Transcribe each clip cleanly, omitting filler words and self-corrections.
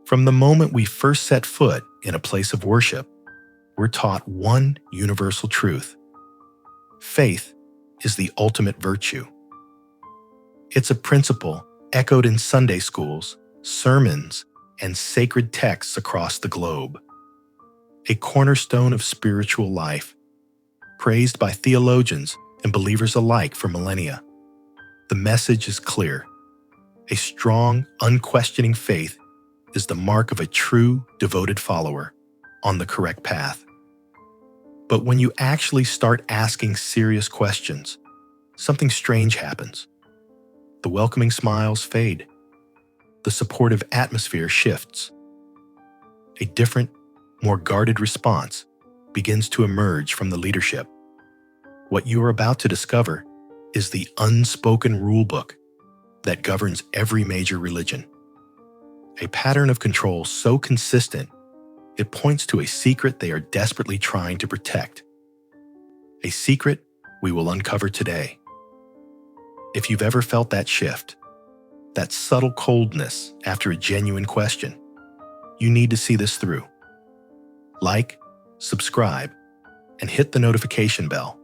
From the moment we first set foot in a place of worship, we're taught one universal truth. Faith is the ultimate virtue. It's a principle echoed in Sunday schools, sermons, and sacred texts across the globe. A cornerstone of spiritual life, praised by theologians and believers alike for millennia. The message is clear. A strong, unquestioning faith is the mark of a true, devoted follower on the correct path. But when you actually start asking serious questions, something strange happens. The welcoming smiles fade. The supportive atmosphere shifts. A different, more guarded response begins to emerge from the leadership. What you are about to discover is the unspoken rulebook that governs every major religion. A pattern of control so consistent, it points to a secret they are desperately trying to protect. A secret we will uncover today. If you've ever felt that shift, that subtle coldness after a genuine question, you need to see this through. Like, subscribe, and hit the notification bell,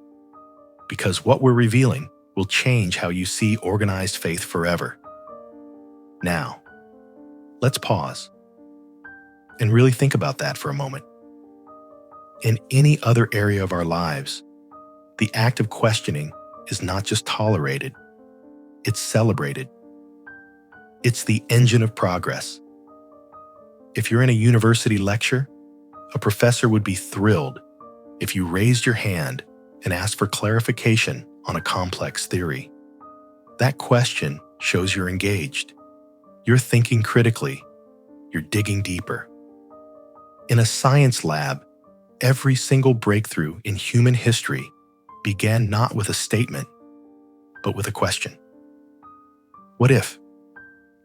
because what we're revealing will change how you see organized faith forever. Now, let's pause and really think about that for a moment. In any other area of our lives, the act of questioning is not just tolerated, it's celebrated. It's the engine of progress. If you're in a university lecture, a professor would be thrilled if you raised your hand and asked for clarification on a complex theory. That question shows you're engaged. You're thinking critically. You're digging deeper. In a science lab, every single breakthrough in human history began not with a statement, but with a question. What if?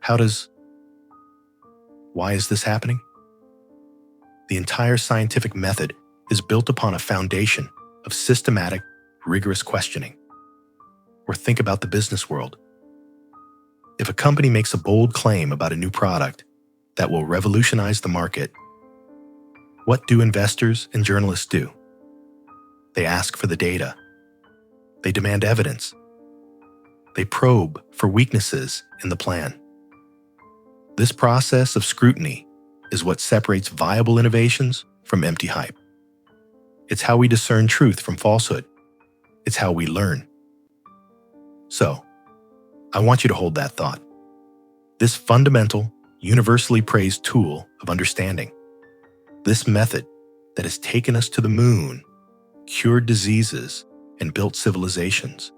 How does? Why is this happening? The entire scientific method is built upon a foundation of systematic, rigorous questioning. Or think about the business world. If a company makes a bold claim about a new product that will revolutionize the market, what do investors and journalists do? They ask for the data. They demand evidence. They probe for weaknesses in the plan. This process of scrutiny is what separates viable innovations from empty hype. It's how we discern truth from falsehood. It's how we learn. So, I want you to hold that thought. This fundamental, universally praised tool of understanding, this method that has taken us to the moon, cured diseases, and built civilizations,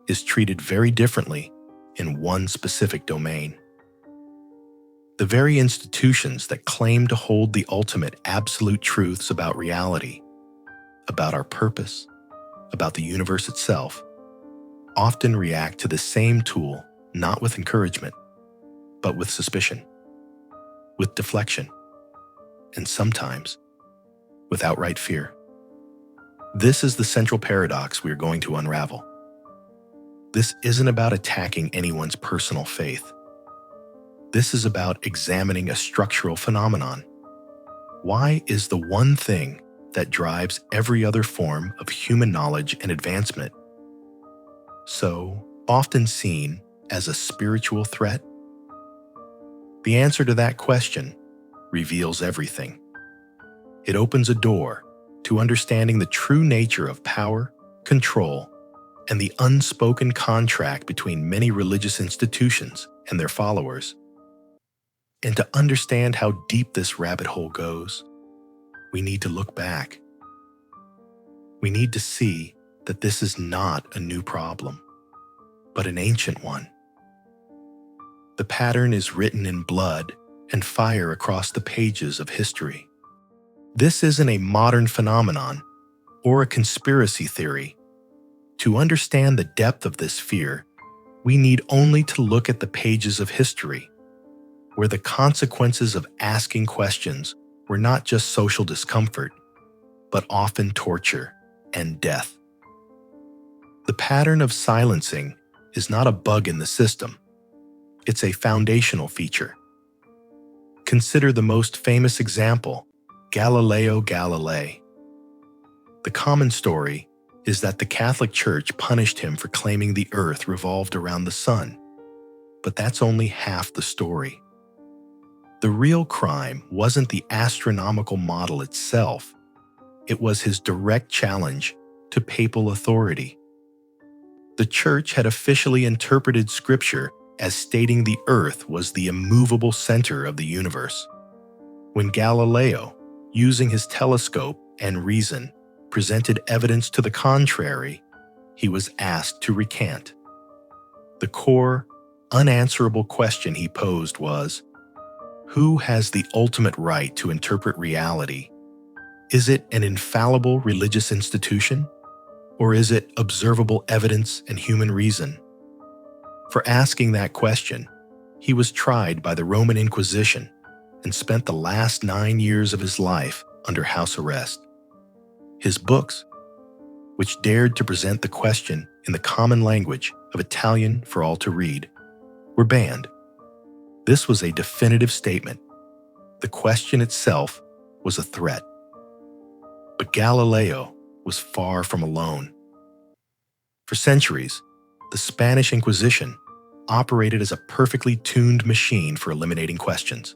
is treated very differently in one specific domain. The very institutions that claim to hold the ultimate absolute truths about reality, about our purpose, about the universe itself, often react to the same tool not with encouragement, but with suspicion, with deflection, and sometimes with outright fear. This is the central paradox we are going to unravel. This isn't about attacking anyone's personal faith. This is about examining a structural phenomenon. Why is the one thing that drives every other form of human knowledge and advancement so often seen as a spiritual threat? The answer to that question reveals everything. It opens a door to understanding the true nature of power, control, and the unspoken contract between many religious institutions and their followers. And to understand how deep this rabbit hole goes, we need to look back. We need to see that this is not a new problem, but an ancient one. The pattern is written in blood and fire across the pages of history. This isn't a modern phenomenon or a conspiracy theory. To understand the depth of this fear, we need only to look at the pages of history, where the consequences of asking questions were not just social discomfort, but often torture and death. The pattern of silencing is not a bug in the system. It's a foundational feature. Consider the most famous example, Galileo Galilei. The common story is that the Catholic Church punished him for claiming the earth revolved around the sun. But that's only half the story. The real crime wasn't the astronomical model itself. It was his direct challenge to papal authority. The Church had officially interpreted Scripture as stating the earth was the immovable center of the universe. When Galileo, using his telescope and reason, presented evidence to the contrary, he was asked to recant. The core, unanswerable question he posed was, who has the ultimate right to interpret reality? Is it an infallible religious institution? Or is it observable evidence and human reason? For asking that question, he was tried by the Roman Inquisition and spent the last 9 years of his life under house arrest. His books, which dared to present the question in the common language of Italian for all to read, were banned. This was a definitive statement. The question itself was a threat. But Galileo was far from alone. For centuries, the Spanish Inquisition operated as a perfectly tuned machine for eliminating questions.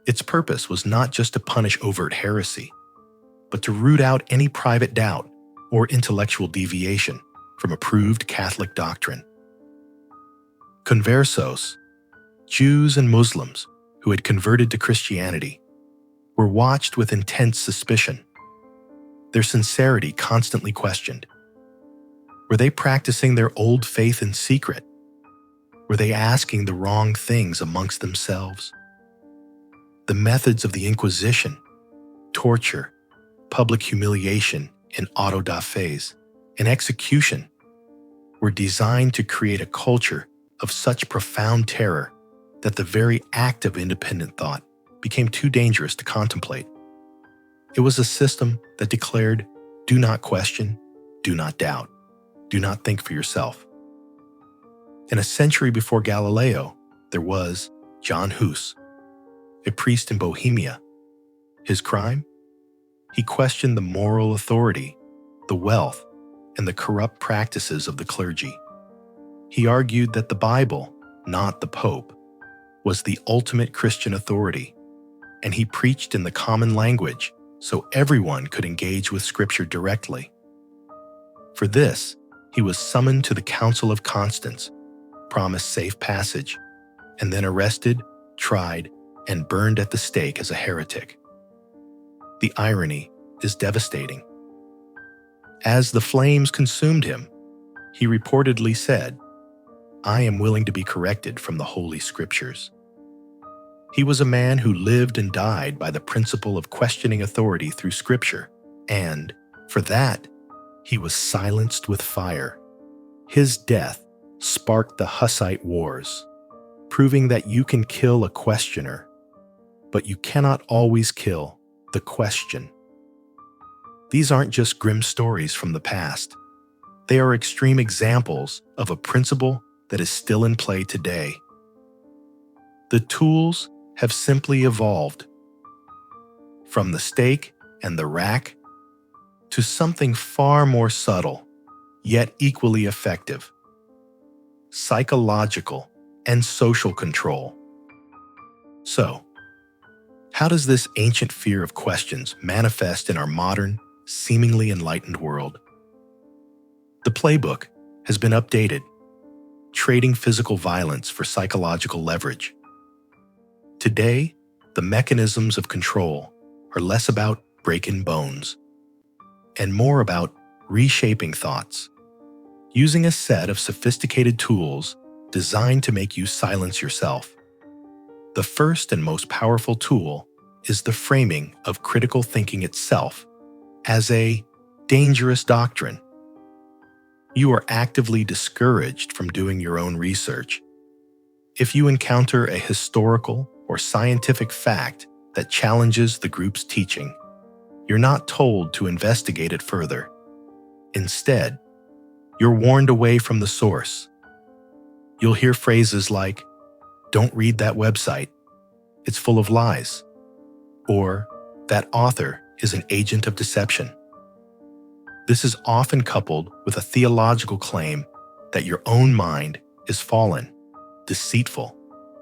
Its purpose was not just to punish overt heresy, but to root out any private doubt or intellectual deviation from approved Catholic doctrine. Conversos, Jews and Muslims who had converted to Christianity, were watched with intense suspicion. Their sincerity constantly questioned. Were they practicing their old faith in secret? Were they asking the wrong things amongst themselves? The methods of the Inquisition, torture, public humiliation in auto da fes, and execution were designed to create a culture of such profound terror that the very act of independent thought became too dangerous to contemplate. It was a system that declared, do not question, do not doubt, do not think for yourself. And a century before Galileo, there was John Hus, a priest in Bohemia. His crime? He questioned the moral authority, the wealth, and the corrupt practices of the clergy. He argued that the Bible, not the Pope, was the ultimate Christian authority, and he preached in the common language so everyone could engage with Scripture directly. For this, he was summoned to the Council of Constance, promised safe passage, and then arrested, tried, and burned at the stake as a heretic. The irony is devastating. As the flames consumed him, he reportedly said, "I am willing to be corrected from the Holy Scriptures." He was a man who lived and died by the principle of questioning authority through Scripture, and, for that, he was silenced with fire. His death sparked the Hussite Wars, proving that you can kill a questioner, but you cannot always kill the question. These aren't just grim stories from the past. They are extreme examples of a principle that is still in play today. The tools have simply evolved from the stake and the rack to something far more subtle, yet equally effective: psychological and social control. So, how does this ancient fear of questions manifest in our modern, seemingly enlightened world? The playbook has been updated, trading physical violence for psychological leverage. Today, the mechanisms of control are less about breaking bones and more about reshaping thoughts, using a set of sophisticated tools designed to make you silence yourself. The first and most powerful tool is the framing of critical thinking itself as a dangerous doctrine. You are actively discouraged from doing your own research. If you encounter a historical or scientific fact that challenges the group's teaching, you're not told to investigate it further. Instead, you're warned away from the source. You'll hear phrases like, "Don't read that website," it's full of lies, or that author is an agent of deception. This is often coupled with a theological claim that your own mind is fallen, deceitful,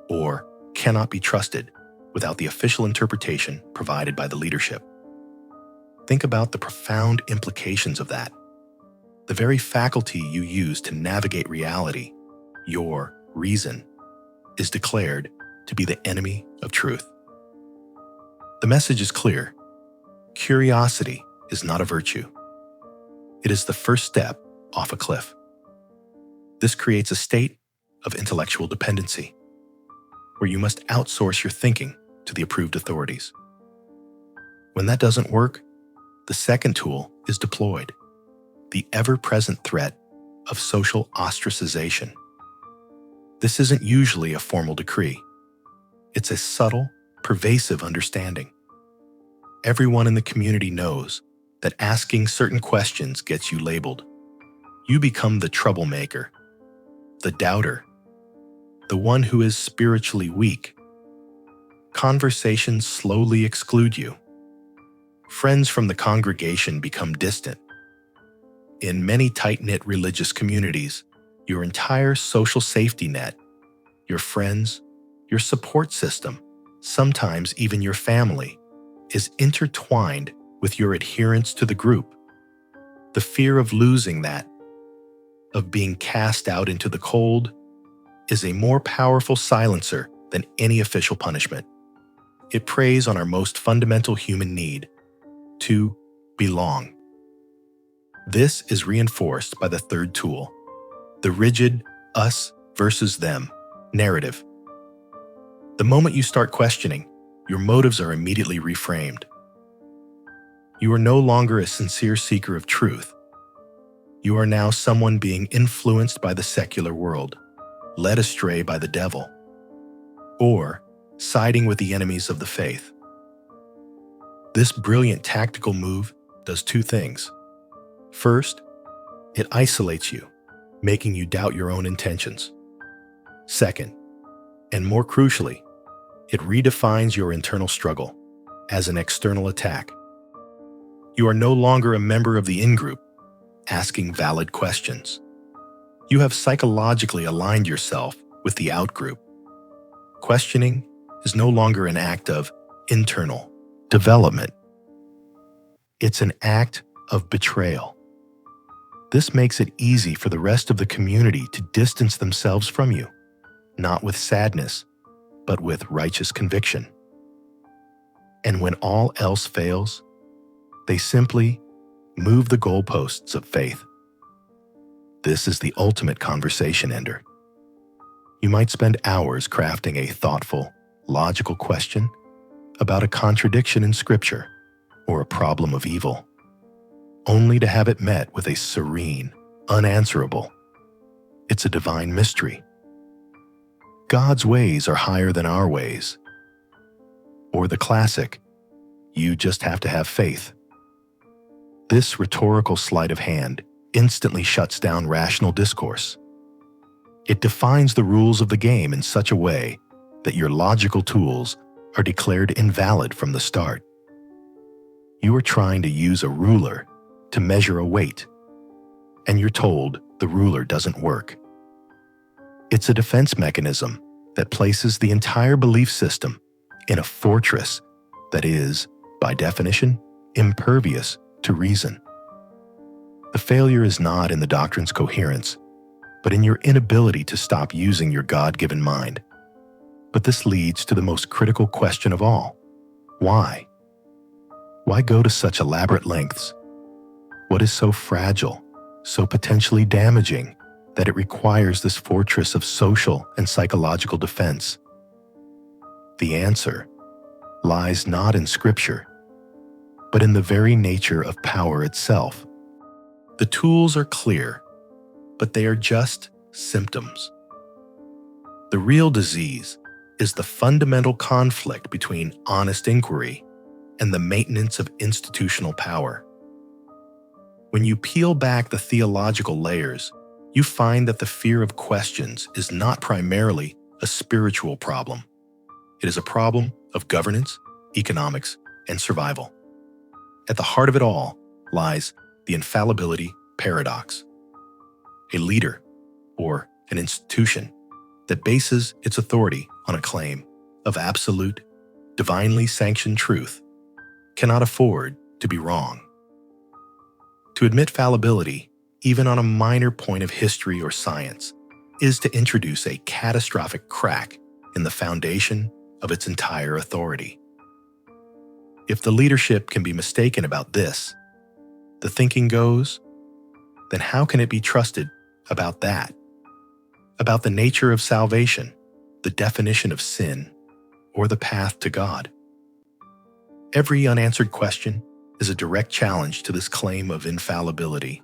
or cannot be trusted without the official interpretation provided by the leadership. Think about the profound implications of that. The very faculty you use to navigate reality, your reason, is declared to be the enemy of truth. The message is clear. Curiosity is not a virtue. It is the first step off a cliff. This creates a state of intellectual dependency, where you must outsource your thinking to the approved authorities. When that doesn't work, the second tool is deployed, the ever-present threat of social ostracization. This isn't usually a formal decree. It's a subtle, pervasive understanding. Everyone in the community knows that asking certain questions gets you labeled. You become the troublemaker, the doubter, the one who is spiritually weak. Conversations slowly exclude you. Friends from the congregation become distant. In many tight-knit religious communities, your entire social safety net, your friends, your support system, sometimes even your family, is intertwined with your adherence to the group. The fear of losing that, of being cast out into the cold, is a more powerful silencer than any official punishment. It preys on our most fundamental human need, to belong. This is reinforced by the third tool, the rigid us versus them narrative. The moment you start questioning, your motives are immediately reframed. You are no longer a sincere seeker of truth. You are now someone being influenced by the secular world, led astray by the devil, or siding with the enemies of the faith. This brilliant tactical move does two things. First, it isolates you, making you doubt your own intentions. Second, and more crucially, it redefines your internal struggle as an external attack. You are no longer a member of the in-group, asking valid questions. You have psychologically aligned yourself with the out-group. Questioning is no longer an act of internal development. It's an act of betrayal. This makes it easy for the rest of the community to distance themselves from you, not with sadness, but with righteous conviction. And when all else fails, they simply move the goalposts of faith. This is the ultimate conversation ender. You might spend hours crafting a thoughtful, logical question about a contradiction in Scripture or a problem of evil, only to have it met with a serene, unanswerable, "It's a divine mystery." God's ways are higher than our ways. Or the classic, "You just have to have faith." This rhetorical sleight of hand instantly shuts down rational discourse. It defines the rules of the game in such a way that your logical tools are declared invalid from the start. You are trying to use a ruler to measure a weight, and you're told the ruler doesn't work. It's a defense mechanism that places the entire belief system in a fortress that is, by definition, impervious to reason. The failure is not in the doctrine's coherence, but in your inability to stop using your God-given mind. But this leads to the most critical question of all. Why? Why go to such elaborate lengths? What is so fragile, so potentially damaging, that it requires this fortress of social and psychological defense? The answer lies not in Scripture, but in the very nature of power itself. The tools are clear, but they are just symptoms. The real disease is the fundamental conflict between honest inquiry and the maintenance of institutional power. When you peel back the theological layers, you find that the fear of questions is not primarily a spiritual problem. It is a problem of governance, economics, and survival. At the heart of it all lies the infallibility paradox. A leader, or an institution, that bases its authority on a claim of absolute, divinely sanctioned truth cannot afford to be wrong. To admit fallibility, even on a minor point of history or science, is to introduce a catastrophic crack in the foundation of its entire authority. If the leadership can be mistaken about this, the thinking goes, then how can it be trusted about that? About the nature of salvation, the definition of sin, or the path to God? Every unanswered question is a direct challenge to this claim of infallibility.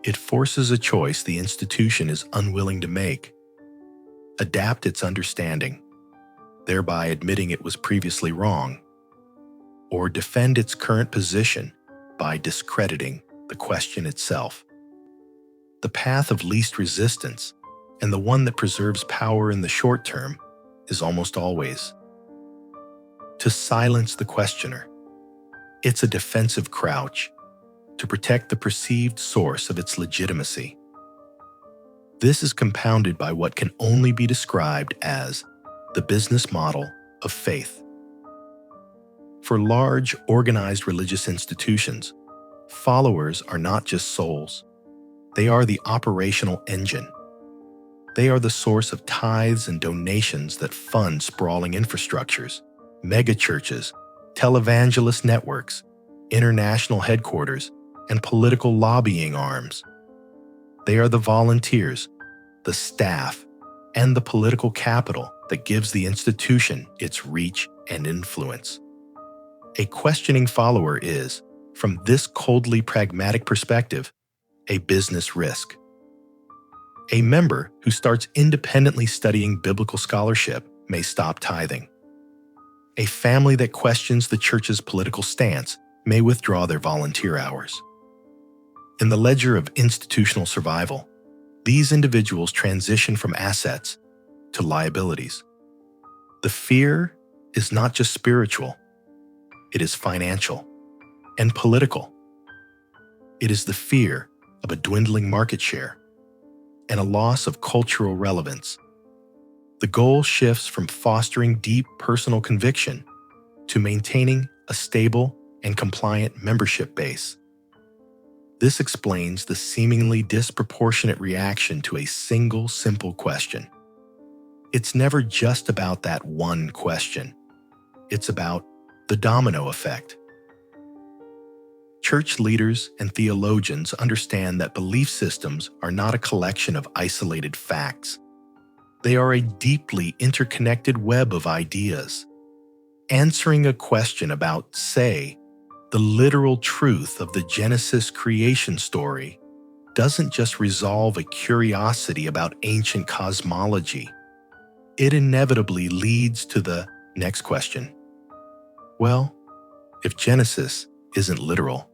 It forces a choice the institution is unwilling to make: adapt its understanding, thereby admitting it was previously wrong, or defend its current position by discrediting the question itself. The path of least resistance, and the one that preserves power in the short term, is almost always to silence the questioner. It's a defensive crouch to protect the perceived source of its legitimacy. This is compounded by what can only be described as the business model of faith. For large, organized religious institutions, followers are not just souls. They are the operational engine. They are the source of tithes and donations that fund sprawling infrastructures, megachurches, televangelist networks, international headquarters, and political lobbying arms. They are the volunteers, the staff, and the political capital that gives the institution its reach and influence. A questioning follower is, from this coldly pragmatic perspective, a business risk. A member who starts independently studying biblical scholarship may stop tithing. A family that questions the church's political stance may withdraw their volunteer hours. In the ledger of institutional survival, these individuals transition from assets to liabilities. The fear is not just spiritual, it is financial and political. It is the fear of a dwindling market share and a loss of cultural relevance. The goal shifts from fostering deep personal conviction to maintaining a stable and compliant membership base. This explains the seemingly disproportionate reaction to a single simple question. It's never just about that one question. It's about the domino effect. Church leaders and theologians understand that belief systems are not a collection of isolated facts. They are a deeply interconnected web of ideas. Answering a question about, say, the literal truth of the Genesis creation story doesn't just resolve a curiosity about ancient cosmology. It inevitably leads to the next question. Well, if Genesis isn't literal,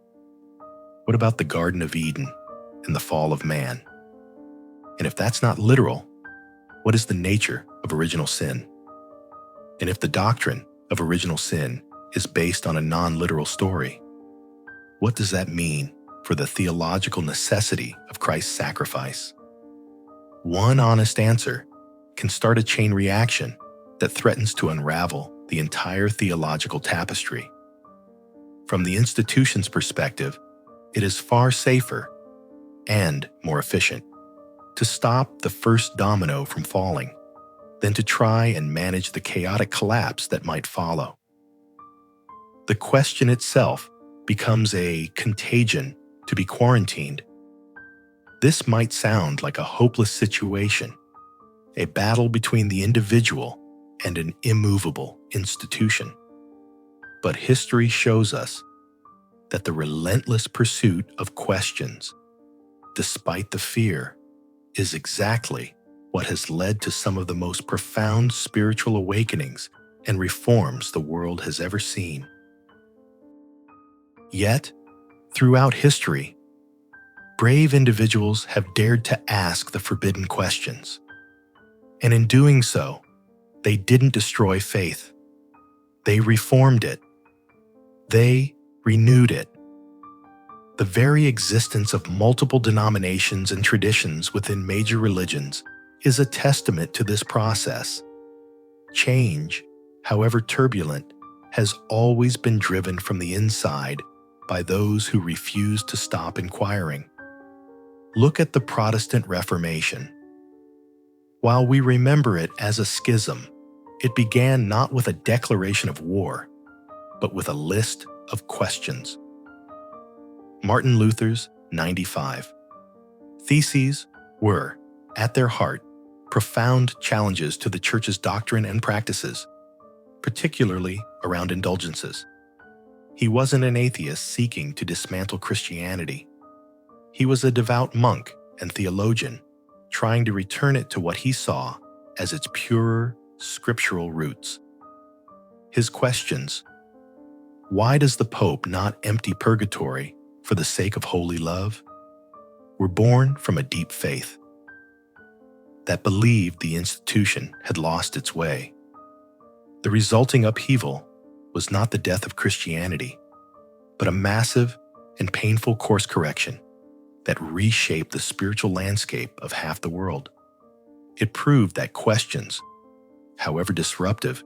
what about the Garden of Eden and the fall of man? And if that's not literal, what is the nature of original sin? And if the doctrine of original sin is based on a non-literal story, what does that mean for the theological necessity of Christ's sacrifice? One honest answer can start a chain reaction that threatens to unravel the entire theological tapestry. From the institution's perspective, it is far safer and more efficient to stop the first domino from falling than to try and manage the chaotic collapse that might follow. The question itself becomes a contagion to be quarantined. This might sound like a hopeless situation, a battle between the individual and an immovable institution. But history shows us that the relentless pursuit of questions, despite the fear, is exactly what has led to some of the most profound spiritual awakenings and reforms the world has ever seen. Yet, throughout history, brave individuals have dared to ask the forbidden questions. And in doing so, They didn't destroy faith. They reformed it. They renewed it. The very existence of multiple denominations and traditions within major religions is a testament to this process. Change, however turbulent, has always been driven from the inside by those who refuse to stop inquiring. Look at the Protestant Reformation. While we remember it as a schism, it began not with a declaration of war, but with a list of questions. Martin Luther's 95 Theses were, at their heart, profound challenges to the Church's doctrine and practices, particularly around indulgences. He wasn't an atheist seeking to dismantle Christianity. He was a devout monk and theologian, trying to return it to what he saw as its purer, scriptural roots. His questions: why does the Pope not empty purgatory for the sake of holy love? Were born from a deep faith that believed the institution had lost its way. The resulting upheaval was not the death of Christianity, but a massive and painful course correction that reshaped the spiritual landscape of half the world. It proved that questions, however disruptive,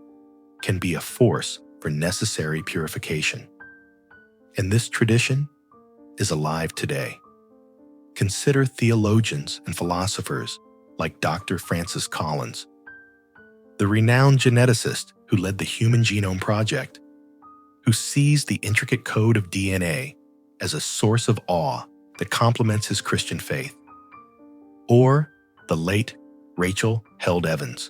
can be a force for necessary purification. And this tradition is alive today. Consider theologians and philosophers like Dr. Francis Collins, the renowned geneticist who led the Human Genome Project, who sees the intricate code of DNA as a source of awe that complements his Christian faith. Or the late Rachel Held Evans,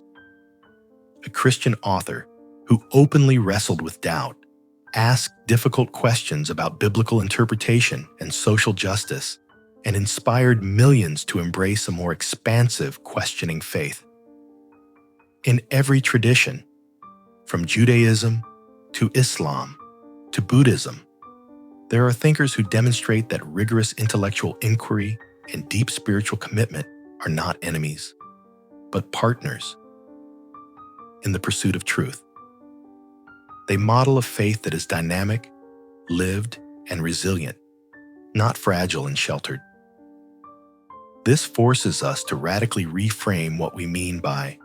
a Christian author who openly wrestled with doubt, asked difficult questions about biblical interpretation and social justice, and inspired millions to embrace a more expansive, questioning faith. In every tradition, from Judaism to Islam to Buddhism, there are thinkers who demonstrate that rigorous intellectual inquiry and deep spiritual commitment are not enemies, but partners in the pursuit of truth. They model a faith that is dynamic, lived, and resilient, not fragile and sheltered. This forces us to radically reframe what we mean by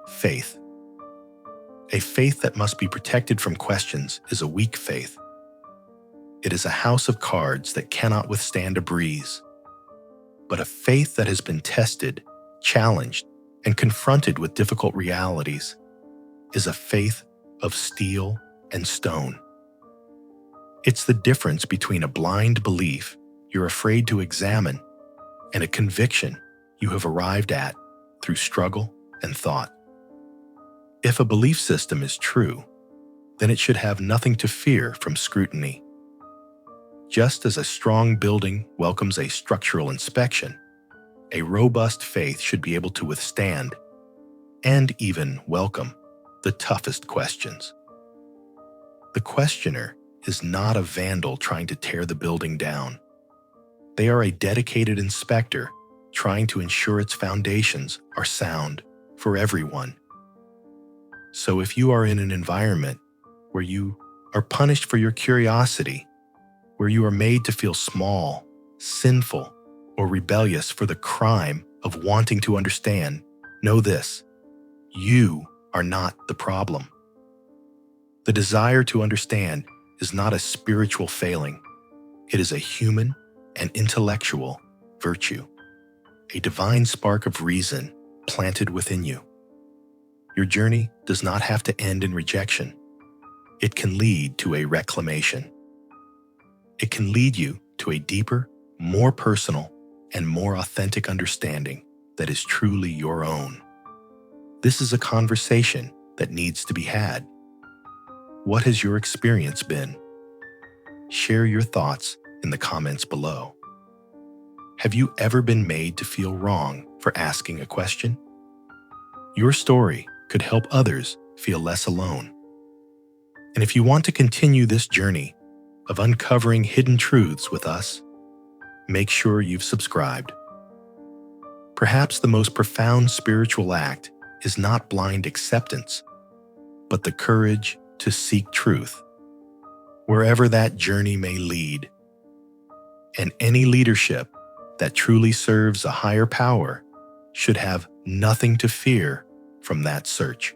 faith. A faith that must be protected from questions is a weak faith. It is a house of cards that cannot withstand a breeze. But a faith that has been tested, challenged, and confronted with difficult realities is a faith of steel and stone. It's the difference between a blind belief you're afraid to examine and a conviction you have arrived at through struggle and thought. If a belief system is true, then it should have nothing to fear from scrutiny. Just as a strong building welcomes a structural inspection, a robust faith should be able to withstand and even welcome the toughest questions. The questioner is not a vandal trying to tear the building down. They are a dedicated inspector trying to ensure its foundations are sound for everyone. So if you are in an environment where you are punished for your curiosity, where you are made to feel small, sinful, or rebellious for the crime of wanting to understand, know this: you are not the problem. The desire to understand is not a spiritual failing. It is a human and intellectual virtue, a divine spark of reason planted within you. Your journey does not have to end in rejection. It can lead to a reclamation. It can lead you to a deeper, more personal, and more authentic understanding that is truly your own. This is a conversation that needs to be had. What has your experience been? Share your thoughts in the comments below. Have you ever been made to feel wrong for asking a question? Your story could help others feel less alone. And if you want to continue this journey of uncovering hidden truths with us, make sure you've subscribed. Perhaps the most profound spiritual act is not blind acceptance, but the courage to seek truth, wherever that journey may lead. And any leadership that truly serves a higher power should have nothing to fear from that search.